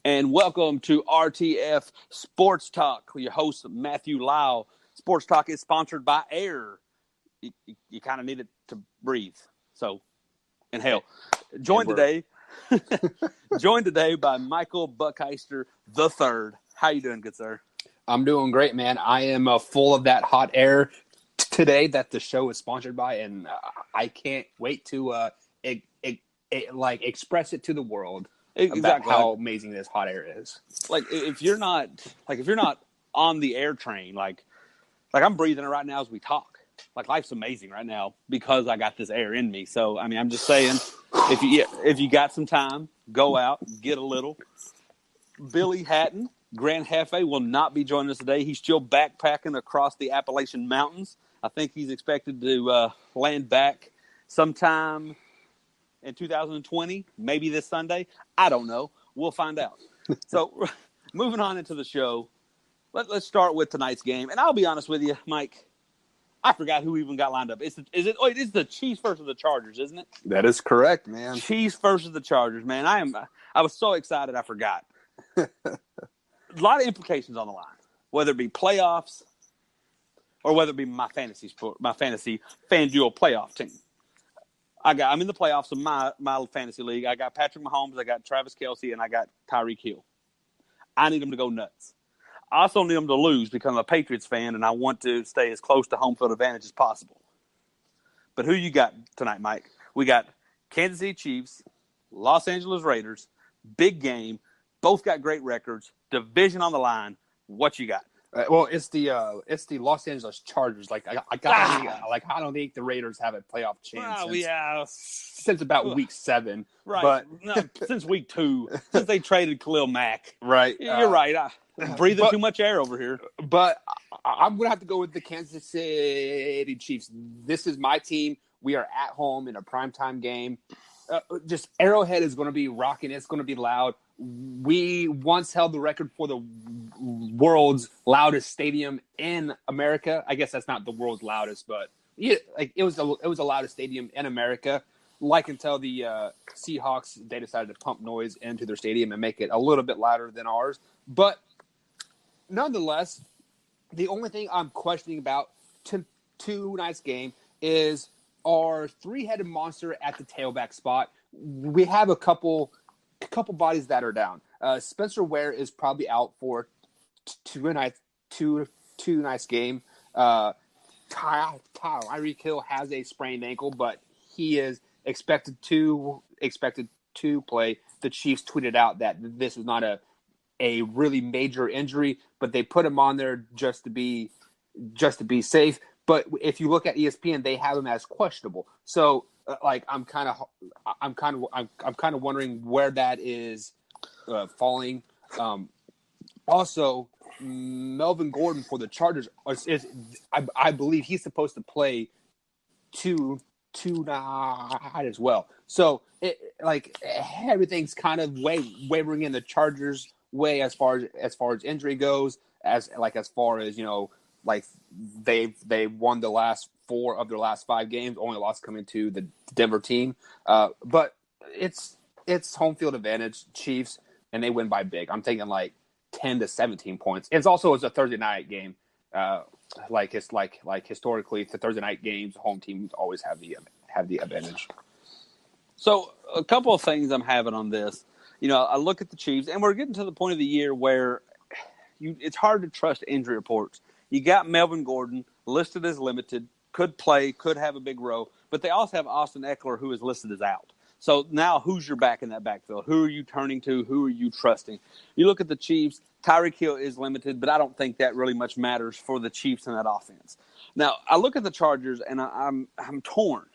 and welcome to RTF Sports Talk. Your host, Matthew Lau. Sports Talk is sponsored by Air. You kind of need it to breathe, so inhale. Joined today by Michael Buckheister III. How you doing, good sir? I'm doing great, man. I am full of that hot air today that the show is sponsored by, and I can't wait to express it to the world. About how amazing this hot air is. Like if you're not on the air train, like I'm breathing it right now as we talk. Like life's amazing right now because I got this air in me. So I mean, I'm just saying, if you got some time, go out, get a little. Billy Hatton, Grand Hefe, will not be joining us today. He's still backpacking across the Appalachian Mountains. I think he's expected to land back sometime in 2020, maybe this Sunday. I don't know. We'll find out. So, moving on into the show, let's start with tonight's game. And I'll be honest with you, Mike, I forgot who even got lined up. It is the Chiefs versus the Chargers, isn't it? That is correct, man. Chiefs versus the Chargers, man. I was so excited I forgot. A lot of implications on the line, whether it be playoffs or whether it be my fantasy FanDuel playoff team. I'm in the playoffs of my fantasy league. I got Patrick Mahomes, I got Travis Kelce, and I got Tyreek Hill. I need them to go nuts. I also need them to lose because I'm a Patriots fan, and I want to stay as close to home field advantage as possible. But who you got tonight, Mike? We got Kansas City Chiefs, Los Angeles Raiders, big game. Both got great records. Division on the line. What you got? Well, it's the Los Angeles Chargers. I don't think the Raiders have a playoff chance since about week 7. Right. But no, since week 2, since they traded Khalil Mack. Right. You're right. I'm breathing too much air over here. But I'm going to have to go with the Kansas City Chiefs. This is my team. We are at home in a primetime game. Just Arrowhead is going to be rocking. It's going to be loud. We once held the record for the world's loudest stadium in America. I guess that's not the world's loudest, but it was the loudest stadium in America. Like until the Seahawks, they decided to pump noise into their stadium and make it a little bit louder than ours. But nonetheless, the only thing I'm questioning about tonight's game is our three-headed monster at the tailback spot. We have a couple bodies that are down. Spencer Ware is probably out for tonight's game. Tyreek Hill has a sprained ankle, but he is expected to play. The Chiefs tweeted out that this is not a really major injury, but they put him on there just to be safe. But if you look at ESPN, they have him as questionable. So, I'm kind of wondering where that is falling. Also, Melvin Gordon for the Chargers I believe he's supposed to play tonight as well. So, everything's kind of wavering in the Chargers' way as far as injury goes. As far as they won the last 4 of their last 5 games, only loss coming to the Denver team. But it's home field advantage, Chiefs, and they win by big. I'm thinking 10 to 17 points. It's a Thursday night game. Historically, the Thursday night games, home teams always have the advantage. So a couple of things I'm having on this. I look at the Chiefs, and we're getting to the point of the year where it's hard to trust injury reports. You got Melvin Gordon listed as limited, could play, could have a big role, but they also have Austin Eckler, who is listed as out. So now who's your back in that backfield? Who are you turning to? Who are you trusting? You look at the Chiefs, Tyreek Hill is limited, but I don't think that really much matters for the Chiefs in that offense. Now, I look at the Chargers, and I'm torn.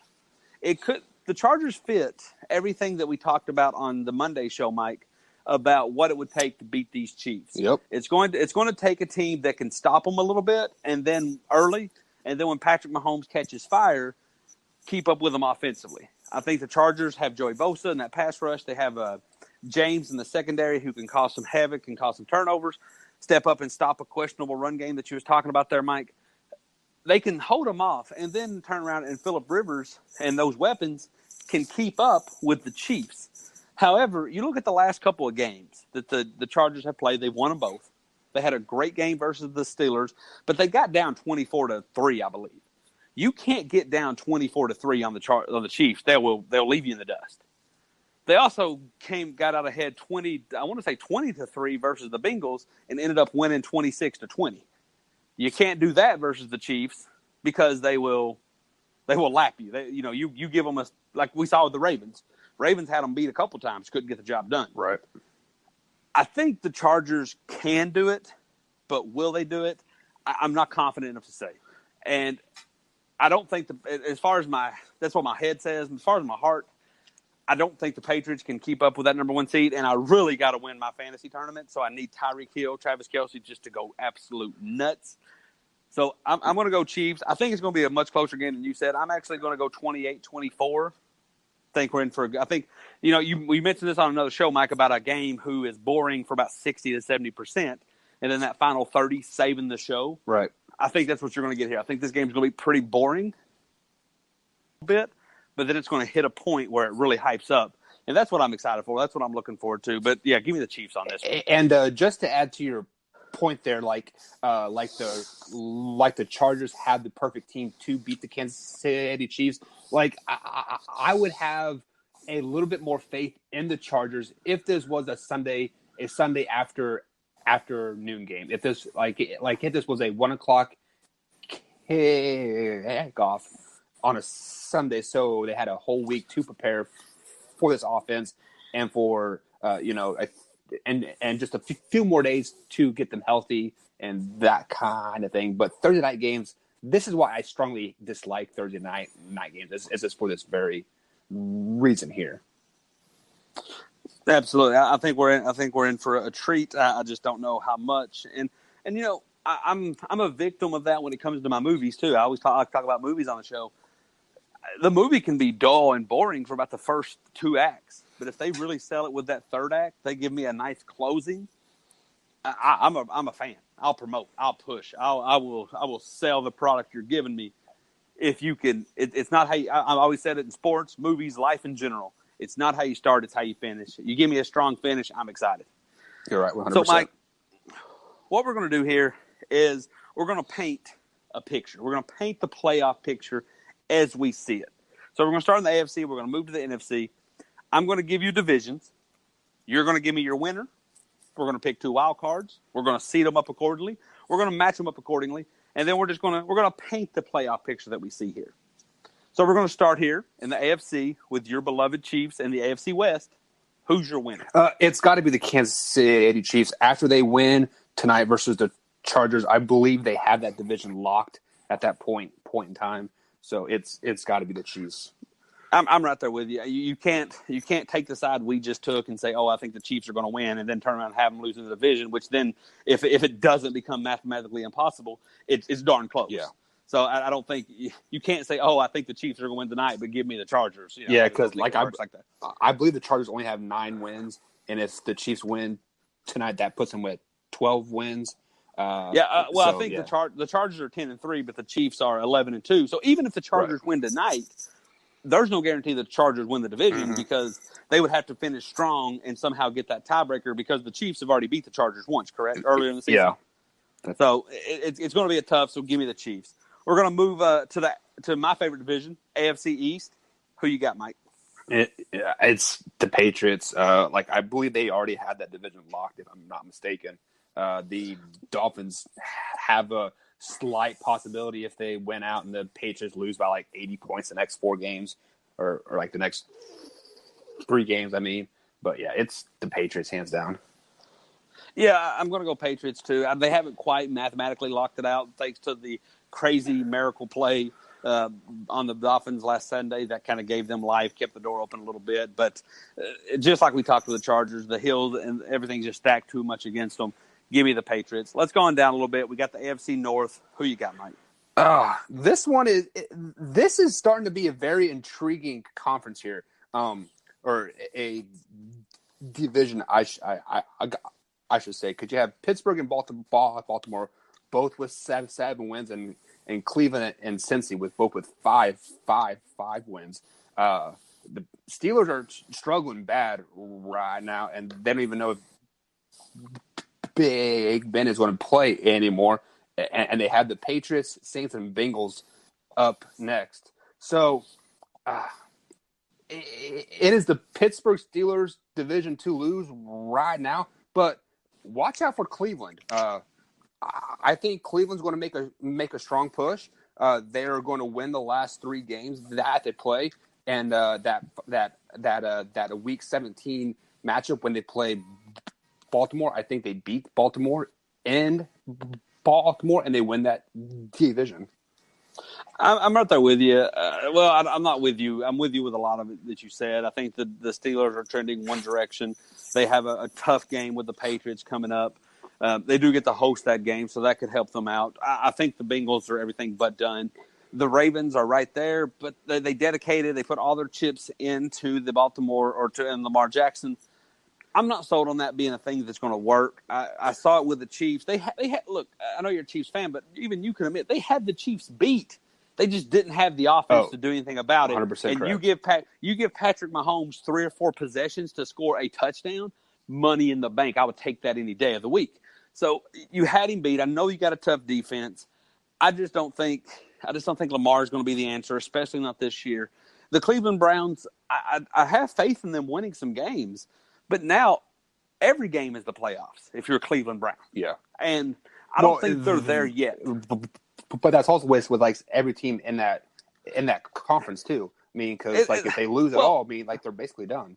The Chargers fit everything that we talked about on the Monday show, Mike, about what it would take to beat these Chiefs. Yep. It's going to take a team that can stop them a little bit, and then early, and then when Patrick Mahomes catches fire, keep up with them offensively. I think the Chargers have Joey Bosa in that pass rush. They have James in the secondary who can cause some havoc, can cause some turnovers, step up and stop a questionable run game that you was talking about there, Mike. They can hold them off and then turn around and Phillip Rivers and those weapons can keep up with the Chiefs. However, you look at the last couple of games that the Chargers have played, they've won them both. They had a great game versus the Steelers, but they got down 24-3, I believe. You can't get down 24-3 on the Chiefs. They'll leave you in the dust. They also got out ahead 20-3 versus the Bengals and ended up winning 26-20. You can't do that versus the Chiefs because they will lap you. You give them like we saw with the Ravens. Ravens had them beat a couple times, couldn't get the job done. Right. I think the Chargers can do it, but will they do it? I'm not confident enough to say. And I don't think that's what my head says. As far as my heart, I don't think the Patriots can keep up with that number 1 seed. And I really got to win my fantasy tournament. So I need Tyreek Hill, Travis Kelce just to go absolute nuts. So I'm going to go Chiefs. I think it's going to be a much closer game than you said. I'm actually going to go 28-24. We mentioned this on another show, Mike, about a game who is boring for about 60 to 70%, and then that final 30 saving the show. Right. I think that's what you're going to get here. I think this game is going to be pretty boring a bit, but then it's going to hit a point where it really hypes up, and that's what I'm excited for. That's what I'm looking forward to. But yeah, give me the Chiefs on this one. And just to add to your point there, like the Chargers had the perfect team to beat the Kansas City Chiefs. Like I would have a little bit more faith in the Chargers if this was a Sunday afternoon game. If this if this was a 1:00 kickoff on a Sunday, so they had a whole week to prepare for this offense and for and just a few more days to get them healthy and that kind of thing. But Thursday night games, this is why I strongly dislike Thursday night games. Is for this very reason here. Absolutely, I think we're in for a treat. I just don't know how much. And I'm a victim of that when it comes to my movies too. I talk about movies on the show. The movie can be dull and boring for about the first 2 acts, but if they really sell it with that third act, they give me a nice closing. I'm a fan. I'll promote. I'll push. I will sell the product you're giving me. If you can, it's not how I always said it in sports, movies, life in general. It's not how you start; it's how you finish. You give me a strong finish, I'm excited. You're right, 100%. So, Mike, what we're going to do here is we're going to paint a picture. We're going to paint the playoff picture as we see it. So we're going to start in the AFC. We're going to move to the NFC. I'm going to give you divisions. You're going to give me your winner. We're going to pick 2 wild cards. We're going to seed them up accordingly. We're going to match them up accordingly. And then we're going to paint the playoff picture that we see here. So we're going to start here in the AFC with your beloved Chiefs and the AFC West. Who's your winner? It's got to be the Kansas City Chiefs. After they win tonight versus the Chargers, I believe they have that division locked at that point in time. So it's got to be the Chiefs. I'm right there with you. You can't take the side we just took and say, oh, I think the Chiefs are going to win, and then turn around and have them lose in the division. Which then, if it doesn't become mathematically impossible, it's darn close. Yeah. So I don't think you can't say, oh, I think the Chiefs are going to win tonight, but give me the Chargers. Yeah, because I believe the Chargers only have 9 wins, and if the Chiefs win tonight, that puts them with 12 wins. I think the Chargers are 10-3, but the Chiefs are 11-2. So even if the Chargers win tonight, there's no guarantee that the Chargers win the division because they would have to finish strong and somehow get that tiebreaker because the Chiefs have already beat the Chargers once, correct? Earlier in the season. Yeah. So it's going to be a tough. So give me the Chiefs. We're going to move to my favorite division, AFC East. Who you got, Mike? It's the Patriots. I believe they already had that division locked, if I'm not mistaken. The Dolphins have a slight possibility if they went out and the Patriots lose by 80 points the next 4 games or the next 3 games, I mean. But, yeah, it's the Patriots hands down. Yeah, I'm going to go Patriots, too. They haven't quite mathematically locked it out thanks to the crazy miracle play on the Dolphins last Sunday. That kind of gave them life, kept the door open a little bit. But just like we talked with the Chargers, the Hills and everything just stacked too much against them. Give me the Patriots. Let's go on down a little bit. We got the AFC North. Who you got, Mike? This is starting to be a very intriguing conference here, or a division. I should say. Could you have Pittsburgh and Baltimore both with 7 wins, and Cleveland and Cincy with both with 5 wins? the Steelers are struggling bad right now, and they don't even know if Big Ben is going to play anymore. And they have the Patriots, Saints, and Bengals up next. So it is the Pittsburgh Steelers division to lose right now. But watch out for Cleveland. I think Cleveland's going to make a strong push. They're going to win the last 3 games that they play, and that a Week 17 matchup when they play Baltimore, I think they beat Baltimore in Baltimore, and they win that division. I'm right there with you. I'm not with you. I'm with you with a lot of it that you said. I think the Steelers are trending one direction. They have a tough game with the Patriots coming up. They do get to host that game, so that could help them out. I think the Bengals are everything but done. The Ravens are right there, but they dedicated. They put all their chips into the Baltimore and Lamar Jackson. I'm not sold on that being a thing that's going to work. I saw it with the Chiefs. They had look. I know you're a Chiefs fan, but even you can admit they had the Chiefs beat. They just didn't have the offense to do anything about it. 100% and correct. you give Patrick Mahomes 3 or 4 possessions to score a touchdown, money in the bank. I would take that any day of the week. So you had him beat. I know you got a tough defense. I just don't think Lamar is going to be the answer, especially not this year. The Cleveland Browns, I have faith in them winning some games, but now every game is the playoffs if you're a Cleveland Brown. Yeah. And I don't think they're there yet. But that's also with like every team in that conference too. I mean, because if they lose at all, I mean, like they're basically done.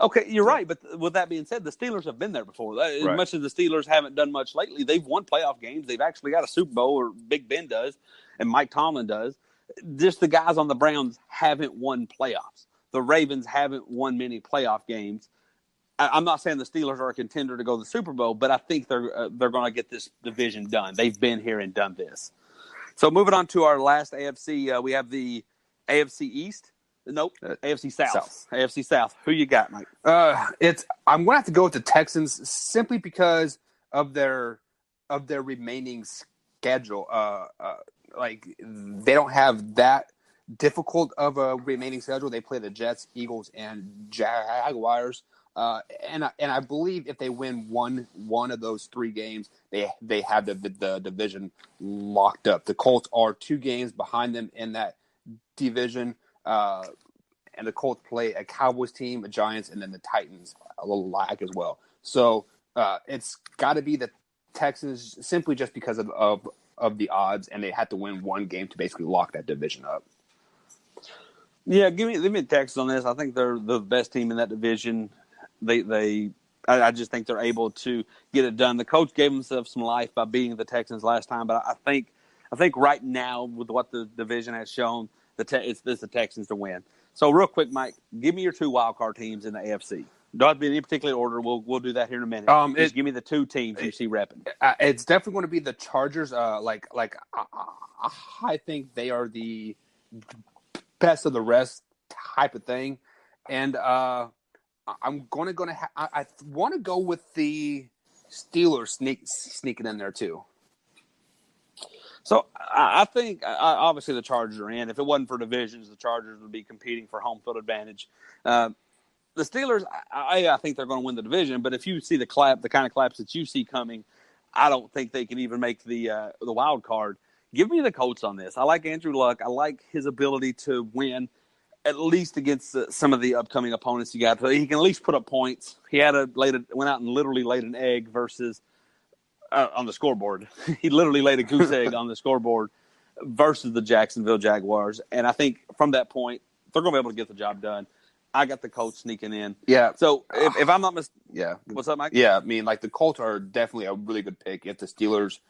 Okay, you're right. But with that being said, the Steelers have been there before. As much as the Steelers haven't done much lately, they've won playoff games. They've actually got a Super Bowl, or Big Ben does, and Mike Tomlin does. Just the guys on the Browns haven't won playoffs. The Ravens haven't won many playoff games. I'm not saying the Steelers are a contender to go to the Super Bowl, but I think they're going to get this division done. They've been here and done this. So moving on to our last AFC, we have the AFC East. Nope, AFC South. AFC South. Who you got, Mike? I'm going to have to go with the Texans simply because of their remaining schedule. Like they don't have that difficult of a remaining schedule. They play the Jets, Eagles, and Jaguars. And I believe if they win one of those 3 games, they have the division locked up. The Colts are 2 games behind them in that division, and the Colts play a Cowboys team, a Giants, and then the Titans a little lag as well. So it's got to be the Texans simply just because of the odds, and they had to win 1 game to basically lock that division up. Yeah, give me the Texans on this. I think they're the best team in that division. I just think they're able to get it done. The coach gave himself some life by beating the Texans last time, but I think right now with what the division has shown, it's the Texans to win. So real quick, Mike, give me your 2 wild card teams in the AFC. Don't have to be in any particular order. We'll do that here in a minute. Just give me the 2 teams you see repping. It's definitely going to be the Chargers. I think they are the best of the rest type of thing, and I want to go with the Steelers sneaking in there too. So I think obviously the Chargers are in. If it wasn't for divisions, the Chargers would be competing for home field advantage. The Steelers, I think they're going to win the division. But if you see the kind of claps that you see coming, I don't think they can even make the wild card. Give me the Colts on this. I like Andrew Luck. I like his ability to win, at least against some of the upcoming opponents you got. He can at least put up points. He went out and literally laid an egg versus on the scoreboard. He literally laid a goose egg on the scoreboard versus the Jacksonville Jaguars. And I think from that point, they're going to be able to get the job done. I got the Colts sneaking in. Yeah. So if I'm not mistaken, yeah. What's up, Mike? Yeah, I mean, like the Colts are definitely a really good pick if the Steelers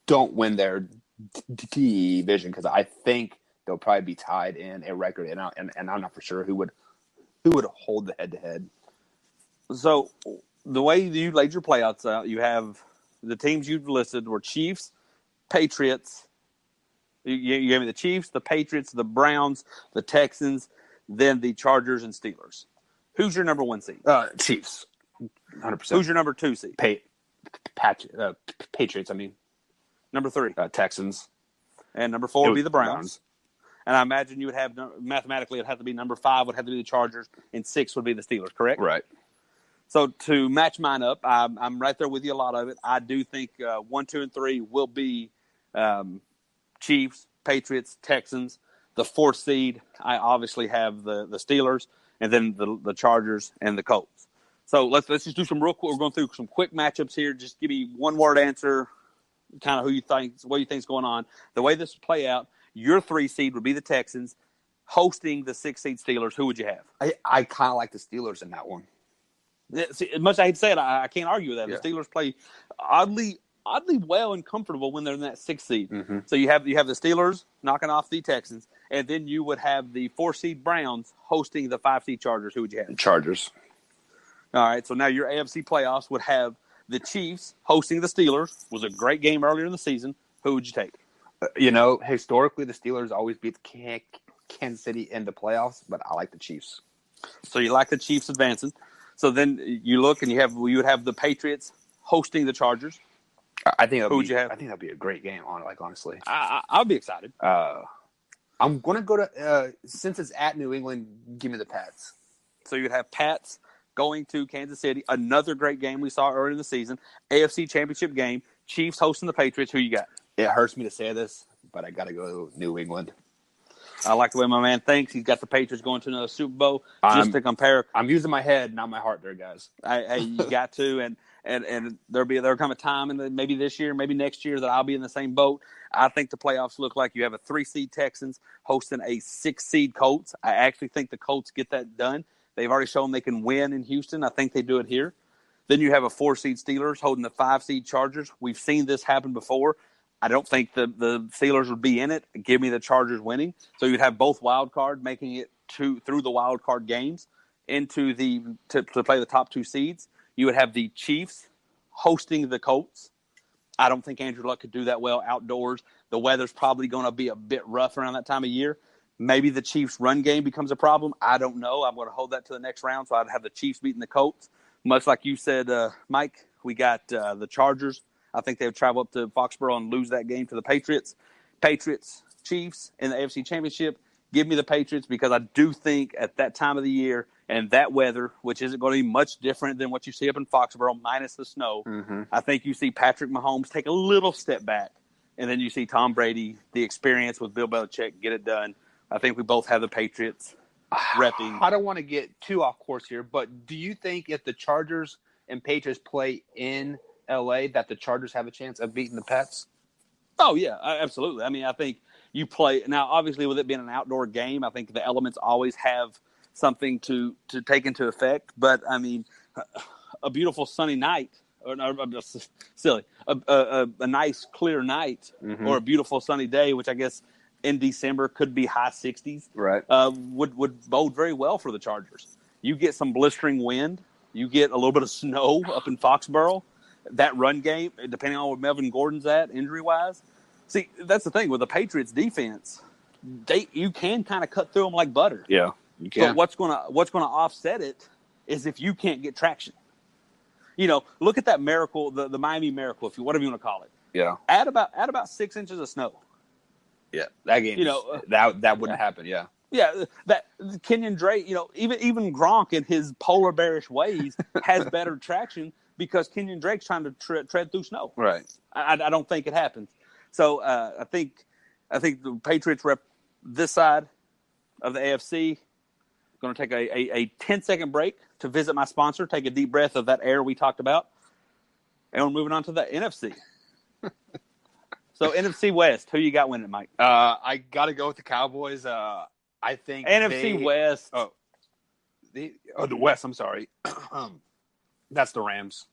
don't win their division, because I think they'll probably be tied in a record, and I'm not for sure who would hold the head-to-head. So the way you laid your playouts out, you have the teams you've listed were Chiefs, Patriots. You gave me the Chiefs, the Patriots, the Browns, the Texans, then the Chargers and Steelers. Who's your number 1 seed? Chiefs, 100%. Who's your number 2 seed? Patriots. I mean, number 3, Texans, and number 4 would be the Browns. And I imagine you would have mathematically it'd have to be number 5 would have to be the Chargers, and 6 would be the Steelers. Correct? Right. So to match mine up, I'm right there with you. A lot of it. I do think 1, 2, and 3 will be Chiefs, Patriots, Texans. The 4th seed, I obviously have the Steelers, and then the Chargers and the Colts. So let's just do some real quick. We're going through some quick matchups here. Just give me one word answer, kind of what you think is going on. The way this would play out, your 3 seed would be the Texans hosting the 6 seed Steelers. Who would you have? I kind of like the Steelers in that one. See, as much as I hate to say it, I can't argue with that. Yeah. The Steelers play oddly well and comfortable when they're in that 6th seed. Mm-hmm. So you have the Steelers knocking off the Texans, and then you would have the 4 seed Browns hosting the 5 seed Chargers. Who would you have? Chargers. All right, so now your AFC playoffs would have the Chiefs hosting the Steelers. Was a great game earlier in the season. Who would you take? Historically, the Steelers always beat Kansas City in the playoffs, but I like the Chiefs. So you like the Chiefs advancing. So then you look and you would have the Patriots hosting the Chargers. I think who would you have? I think that'd be a great game. Honestly, I'll be excited. I'm gonna go to since it's at New England. Give me the Pats. So you'd have Pats going to Kansas City. Another great game we saw earlier in the season. AFC Championship game. Chiefs hosting the Patriots. Who you got? It hurts me to say this, but I got to go New England. I like the way my man thinks. He's got the Patriots going to another Super Bowl. Just to compare, I'm using my head, not my heart there, guys. You got to. And there'll come a time, and maybe this year, maybe next year, that I'll be in the same boat. I think the playoffs look like you have a 3 seed Texans hosting a 6 seed Colts. I actually think the Colts get that done. They've already shown they can win in Houston. I think they do it here. Then you have a 4 seed Steelers holding the 5 seed Chargers. We've seen this happen before. I don't think the Steelers would be in it. Give me the Chargers winning. So you'd have both wild card making it through the wild card games into to play the top 2 seeds. You would have the Chiefs hosting the Colts. I don't think Andrew Luck could do that well outdoors. The weather's probably going to be a bit rough around that time of year. Maybe the Chiefs' run game becomes a problem. I don't know. I'm going to hold that to the next round, so I'd have the Chiefs beating the Colts. Much like you said, Mike, we got the Chargers. I think they would travel up to Foxborough and lose that game to the Patriots. Patriots, Chiefs in the AFC Championship. Give me the Patriots because I do think at that time of the year and that weather, which isn't going to be much different than what you see up in Foxborough, minus the snow, I think you see Patrick Mahomes take a little step back, and then you see Tom Brady, the experience with Bill Belichick, get it done. I think we both have the Patriots repping. I don't want to get too off course here, but do you think if the Chargers and Patriots play in L.A. that the Chargers have a chance of beating the Pats? Oh, yeah, absolutely. I mean, I think you play – now, obviously, with it being an outdoor game, I think the elements always have something to take into effect. But, I mean, a beautiful sunny night – or no, I'm just silly. A nice, clear night or a beautiful sunny day, which I guess in December could be high 60s, right? Would bode very well for the Chargers. You get some blistering wind. You get a little bit of snow up in Foxborough. That run game, depending on where Melvin Gordon's at injury-wise. See, that's the thing with the Patriots defense. You can kind of cut through them like butter. Yeah, you can. But what's gonna offset it is if you can't get traction. Look at that miracle, the Miami Miracle, whatever you want to call it. Yeah. Add about 6 inches of snow. Yeah, that game. That wouldn't happen. Yeah. Yeah, that Kenyon Drake. Even Gronk in his polar bearish ways has better traction because Kenyon Drake's trying to tread through snow. Right. I don't think it happens. So I think the Patriots rep this side of the AFC. Going to take a 10-second break to visit my sponsor, take a deep breath of that air we talked about, and we're moving on to the NFC. So NFC West, who you got winning, Mike? I got to go with the Cowboys. I think NFC West. Oh, the West. I'm sorry. That's the Rams.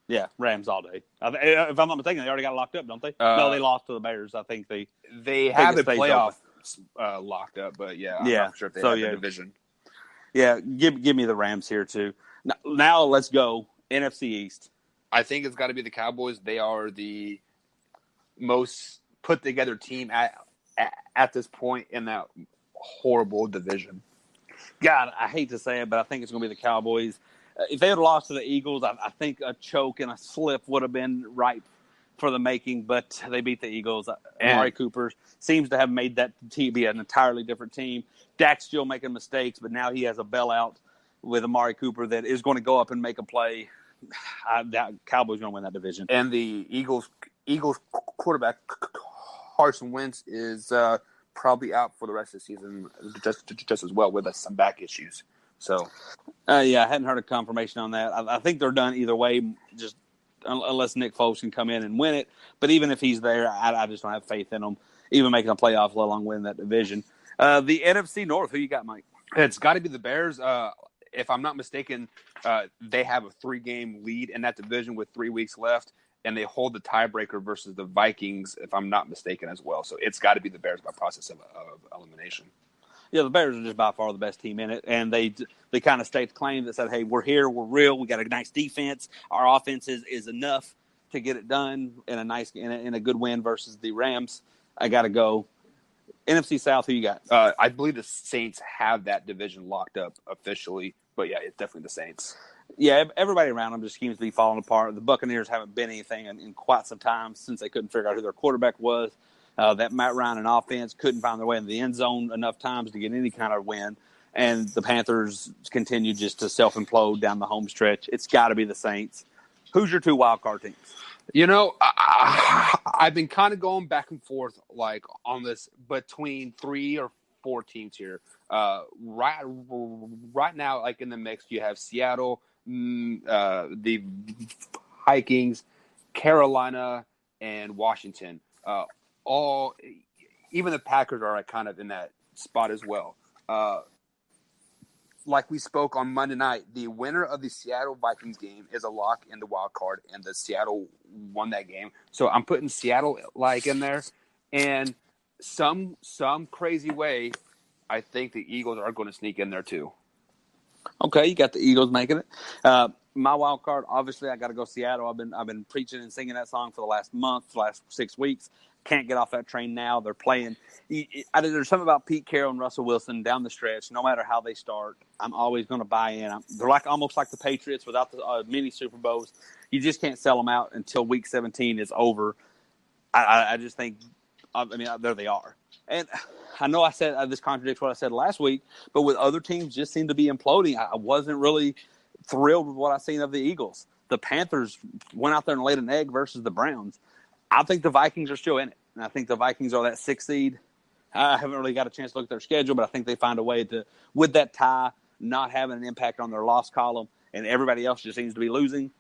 Yeah, Rams all day. If I'm not mistaken, they already got locked up, don't they? No, they lost to the Bears. I think they have the playoff locked up, but I'm not sure if they have the division. Yeah, give me the Rams here too. Now let's go NFC East. I think it's got to be the Cowboys. They are the most put together team at this point in that horrible division. God, I hate to say it, but I think it's going to be the Cowboys. If they had lost to the Eagles, I think a choke and a slip would have been right for the making, but they beat the Eagles. And Amari Cooper seems to have made that team be an entirely different team. Dak's still making mistakes, but now he has a bailout with Amari Cooper that is going to go up and make a play. Cowboys going to win that division. And the Eagles quarterback Carson Wentz is probably out for the rest of the season, just as well with some back issues. So, yeah, I hadn't heard a confirmation on that. I think they're done either way, just unless Nick Foles can come in and win it. But even if he's there, I just don't have faith in them, even making a playoff, let alone win that division. The NFC North, who you got, Mike? It's got to be the Bears. If I'm not mistaken, they have a 3-game lead in that division with 3 weeks left, and they hold the tiebreaker versus the Vikings, if I'm not mistaken, as well. So it's got to be the Bears by process of elimination. Yeah, the Bears are just by far the best team in it, and they kind of staked claim that said, hey, we're here, we're real, we got a nice defense, our offense is enough to get it done in a good win versus the Rams. I got to go. NFC South, who you got? I believe the Saints have that division locked up officially, but yeah, it's definitely the Saints. Yeah, everybody around them just seems to be falling apart. The Buccaneers haven't been anything in quite some time since they couldn't figure out who their quarterback was. That Matt Ryan and offense couldn't find their way in the end zone enough times to get any kind of win. And the Panthers continue just to self-implode down the home stretch. It's got to be the Saints. Who's your 2 wild card teams? You know, I've been kind of going back and forth like on this between 3 or 4 teams here. Right now, like in the mix, you have Seattle, the Vikings, Carolina, and Washington. Even the Packers are kind of in that spot as well. Like we spoke on Monday night, the winner of the Seattle Vikings game is a lock in the wild card, and the Seattle won that game. So I'm putting Seattle like in there, and some crazy way, I think the Eagles are going to sneak in there too. Okay, you got the Eagles making it. My wild card, obviously, I got to go Seattle. I've been preaching and singing that song for the last 6 weeks. Can't get off that train now. They're playing. There's something about Pete Carroll and Russell Wilson down the stretch. No matter how they start, I'm always going to buy in. They're almost like the Patriots without the mini Super Bowls. You just can't sell them out until Week 17 is over. I just think, there they are. And I know I said this contradicts what I said last week, but with other teams just seem to be imploding. I wasn't really thrilled with what I've seen of the Eagles. The Panthers went out there and laid an egg versus the Browns. I think the Vikings are still in it, and I think the Vikings are that 6th seed. I haven't really got a chance to look at their schedule, but I think they find a way to, with that tie, not having an impact on their loss column, and everybody else just seems to be losing,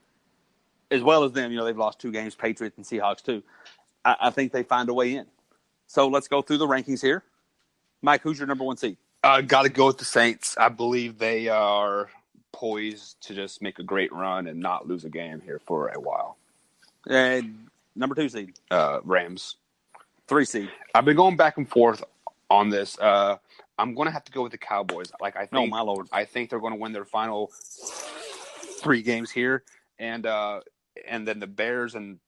as well as them. They've lost 2 games, Patriots and Seahawks too. I think they find a way in. So let's go through the rankings here. Mike, who's your number 1 seed? Got to go with the Saints. I believe they are poised to just make a great run and not lose a game here for a while. And number 2 seed? Rams. 3 seed? I've been going back and forth on this. I'm going to have to go with the Cowboys. Oh, my Lord. I think they're going to win their final 3 games here. And then the Bears and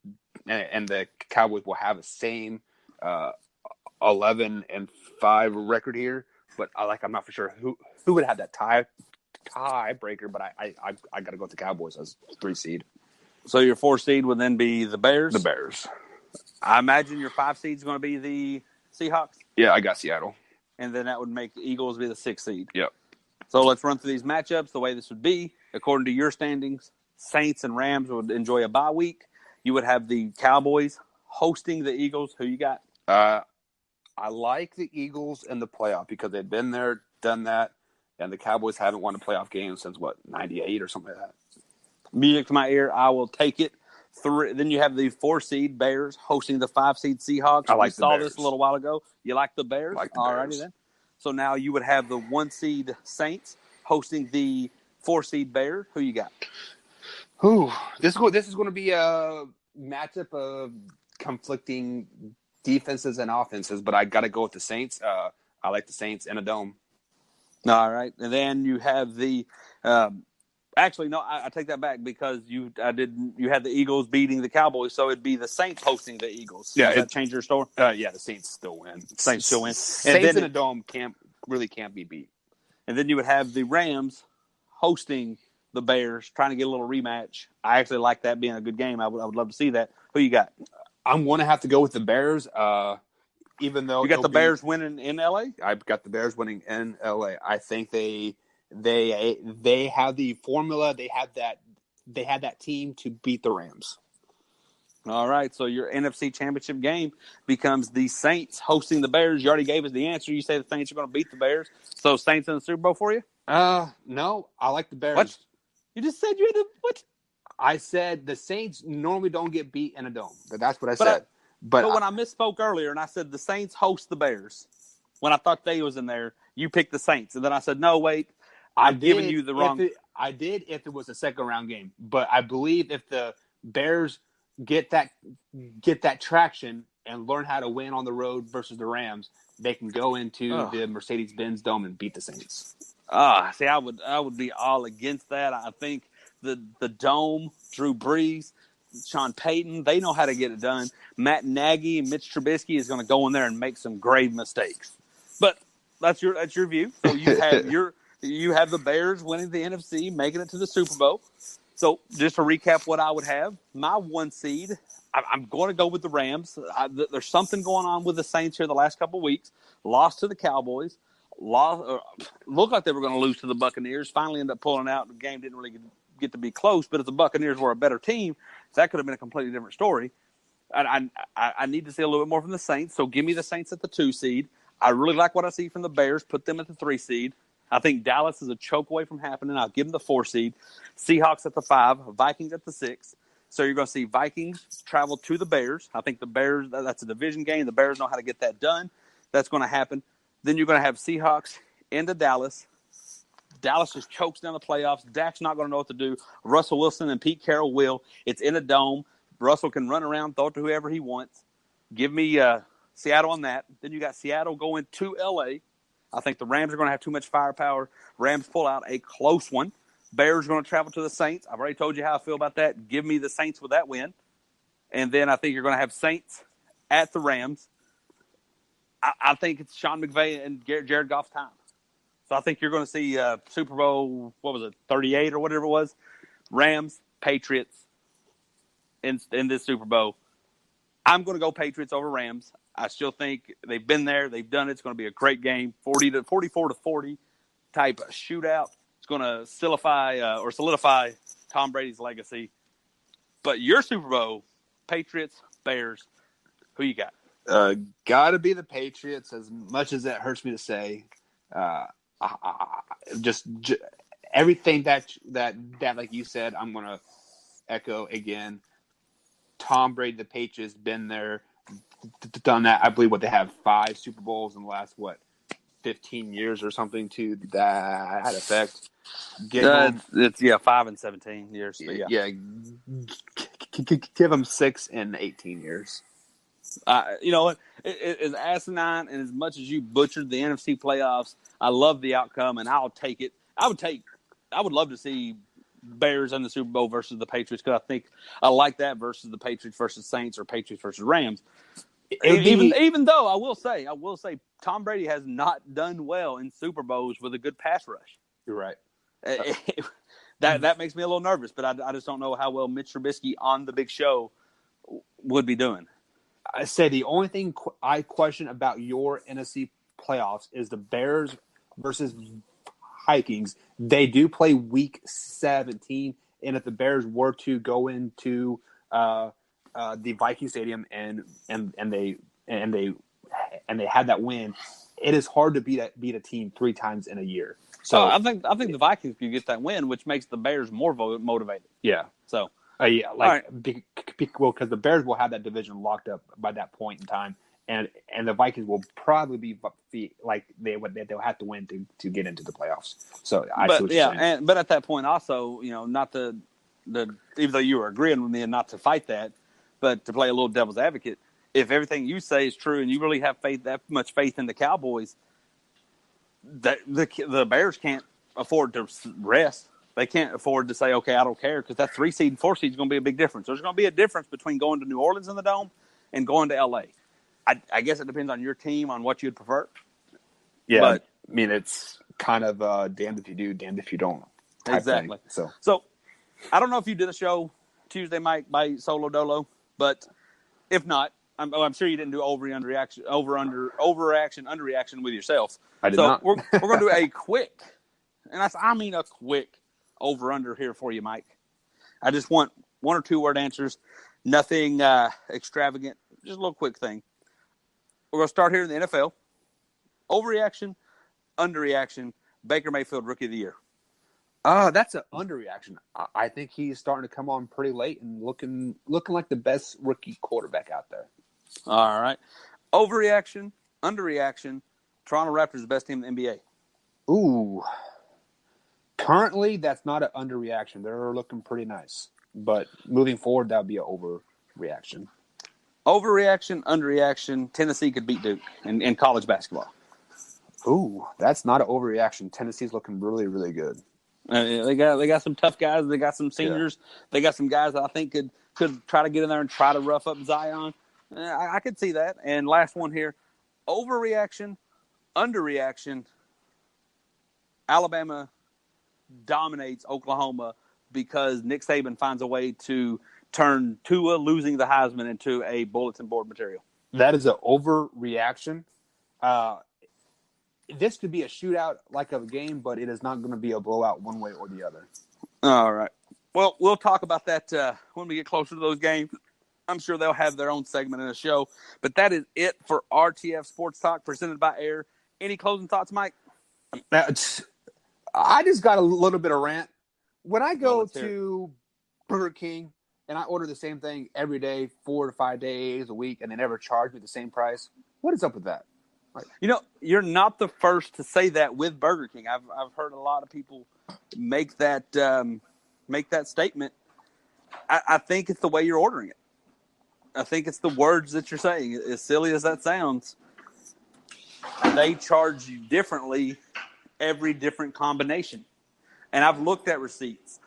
the Cowboys will have the same 11-5 record here. But I'm not for sure who would have that tiebreaker. But I got to go with the Cowboys as 3 seed. So your 4 seed would then be the Bears? The Bears. I imagine your 5 seed is going to be the Seahawks? Yeah, I got Seattle. And then that would make the Eagles be the 6th seed. Yep. So let's run through these matchups the way this would be. According to your standings, Saints and Rams would enjoy a bye week. You would have the Cowboys hosting the Eagles. Who you got? I like the Eagles in the playoff because they've been there, done that, and the Cowboys haven't won a playoff game since, 98 or something like that. Music to my ear. I will take it. Then you have the 4 seed Bears hosting the 5 seed Seahawks. I like the Bears. Saw this a little while ago. You like the Bears? Like the Alrighty Bears. then. So now you would have the 1 seed Saints hosting the 4 seed Bears. Who you got? This is going to be a matchup of conflicting defenses and offenses, but I got to go with the Saints. I like the Saints in a dome. All right, and then you have the. Actually, no, I take that back because you had the Eagles beating the Cowboys, so it'd be the Saints hosting the Eagles. Yeah, Does that change your story? Yeah, the Saints still win. Saints still win. Saints in a dome can't be beat. And then you would have the Rams hosting the Bears, trying to get a little rematch. I actually like that being a good game. I would love to see that. Who you got? I'm going to have to go with the Bears, even though You got the Bears winning in L.A.? I've got the Bears winning in L.A. I think they have the formula. They had that team to beat the Rams. All right, so your NFC Championship game becomes the Saints hosting the Bears. You already gave us the answer. You say the Saints are going to beat the Bears. So Saints in the Super Bowl for you? No, I like the Bears. What? You just said you had to – what? I said the Saints normally don't get beat in a dome. That's what I said. But when I misspoke earlier and I said the Saints host the Bears, when I thought they was in there, you picked the Saints. And then I said, no, wait, I'm giving you the wrong – I did if it was a second-round game. But I believe if the Bears – get that traction and learn how to win on the road versus the Rams, they can go into the Mercedes-Benz Dome and beat the Saints. See, I would be all against that. I think the Dome, Drew Brees, Sean Payton, they know how to get it done. Matt Nagy and Mitch Trubisky is going to go in there and make some grave mistakes. But that's your view. So you have the Bears winning the NFC, making it to the Super Bowl. So just to recap what I would have, my 1 seed, I'm going to go with the Rams. There's something going on with the Saints here the last couple of weeks. Lost to the Cowboys. Looked like they were going to lose to the Buccaneers. Finally ended up pulling out. The game didn't really get to be close. But if the Buccaneers were a better team, that could have been a completely different story. I need to see a little bit more from the Saints. So give me the Saints at the 2 seed. I really like what I see from the Bears. Put them at the 3 seed. I think Dallas is a choke away from happening. I'll give them the 4 seed. Seahawks at the 5, Vikings at the 6. So you're going to see Vikings travel to the Bears. I think the Bears, that's a division game. The Bears know how to get that done. That's going to happen. Then you're going to have Seahawks into Dallas. Dallas just chokes down the playoffs. Dak's not going to know what to do. Russell Wilson and Pete Carroll will. It's in a dome. Russell can run around, throw it to whoever he wants. Give me Seattle on that. Then you got Seattle going to L.A. I think the Rams are going to have too much firepower. Rams pull out a close one. Bears are going to travel to the Saints. I've already told you how I feel about that. Give me the Saints with that win. And then I think you're going to have Saints at the Rams. I think it's Sean McVay and Jared Goff's time. So I think you're going to see Super Bowl, 38 or whatever it was, Rams, Patriots in this Super Bowl. I'm going to go Patriots over Rams. I still think they've been there. They've done it. It's going to be a great game, 44-40 type of shootout. It's going to solidify Tom Brady's legacy. But your Super Bowl, Patriots, Bears, who you got? Got to be the Patriots, as much as that hurts me to say. Just everything that like you said, I'm going to echo again. Tom Brady, the Patriots, been there, done that. I believe they have 5 Super Bowls in the last 15 years or something to that effect. It's 5 and 17 years. Yeah. Give them 6 and 18 years. You know what? As asinine and as much as you butchered the NFC playoffs, I love the outcome and I'll take it. I would love to see Bears in the Super Bowl versus the Patriots because I think I like that versus the Patriots versus Saints or Patriots versus Rams. Even though I will say Tom Brady has not done well in Super Bowls with a good pass rush. You're right. That makes me a little nervous, but I just don't know how well Mitch Trubisky on the big show would be doing. I say the only thing I question about your NFC playoffs is the Bears versus Vikings. They do play Week 17, and if the Bears were to go into the Viking Stadium and they had that win, it is hard to beat a team 3 times in a year. So I think the Vikings could get that win, which makes the Bears more motivated. Yeah. So. Because the Bears will have that division locked up by that point in time, and the Vikings will probably be like they'll have to win to get into the playoffs. So I see what you're saying. But at that point also, not the even though you were agreeing with me and not to fight that, but to play a little devil's advocate, if everything you say is true and you really have that much faith in the Cowboys, that the Bears can't afford to rest. They can't afford to say, okay, I don't care, because that 3 seed and 4 seed is going to be a big difference. There's going to be a difference between going to New Orleans in the Dome and going to L.A. I guess it depends on your team, on what you'd prefer. Yeah, but, I mean, it's kind of damned if you do, damned if you don't. Exactly. Thing. So I don't know if you did a show Tuesday, Mike, by Solo Dolo, but if not, I'm sure you didn't do overreaction, underreaction with yourself. I did so not. we're going to do a quick, and I mean a quick over-under here for you, Mike. I just want 1 or 2 word answers, nothing extravagant, just a little quick thing. We're going to start here in the NFL. Overreaction, underreaction, Baker Mayfield Rookie of the Year. That's an underreaction. I think he's starting to come on pretty late and looking like the best rookie quarterback out there. All right. Overreaction, underreaction, Toronto Raptors the best team in the NBA. Ooh. Currently, that's not an underreaction. They're looking pretty nice. But moving forward, that would be an overreaction. Overreaction, underreaction, Tennessee could beat Duke in college basketball. Ooh, that's not an overreaction. Tennessee's looking really, really good. They got some tough guys. They got some seniors. Yeah. They got some guys that I think could try to get in there and try to rough up Zion. I could see that. And last one here, overreaction, underreaction, Alabama dominates Oklahoma because Nick Saban finds a way to turn Tua losing the Heisman into a bulletin board material. That is an overreaction. This could be a shootout like of a game, but it is not going to be a blowout one way or the other. All right. Well, we'll talk about that when we get closer to those games. I'm sure they'll have their own segment in the show. But that is it for RTF Sports Talk presented by Air. Any closing thoughts, Mike? I just got a little bit of rant. When I go to Burger King and I order the same thing every day, 4 to 5 days a week, and they never charge me the same price, what is up with that? You know, you're not the first to say that with Burger King. I've heard a lot of people make that statement. I think it's the way you're ordering it. I think it's the words that you're saying. As silly as that sounds, they charge you differently every different combination. And I've looked at receipts,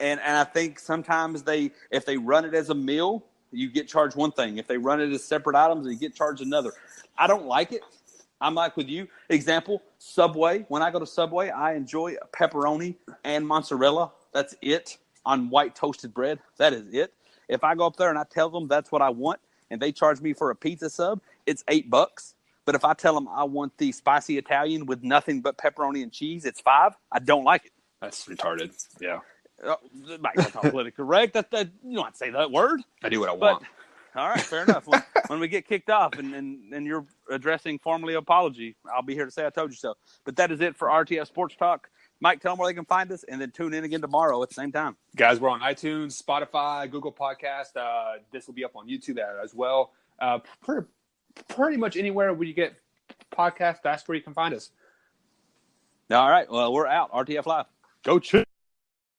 and I think sometimes if they run it as a meal, you get charged one thing. If they run it as separate items, you get charged another. I don't like it. I'm like with you. Example, Subway. When I go to Subway, I enjoy pepperoni and mozzarella. That's it on white toasted bread. That is it. If I go up there and I tell them that's what I want and they charge me for a pizza sub, it's $8. But if I tell them I want the spicy Italian with nothing but pepperoni and cheese, it's $5. I don't like it. That's retarded. Yeah. That's not politically correct. You don't have to say that word. I do what I want. All right, fair enough. When we get kicked off and you're addressing formally apology, I'll be here to say I told you so. But that is it for RTF Sports Talk. Mike, tell them where they can find us, and then tune in again tomorrow at the same time. Guys, we're on iTunes, Spotify, Google Podcast. This will be up on YouTube as well. Pretty much anywhere where you get podcasts, that's where you can find us. All right. Well, we're out. RTF Live. Go Chiefs.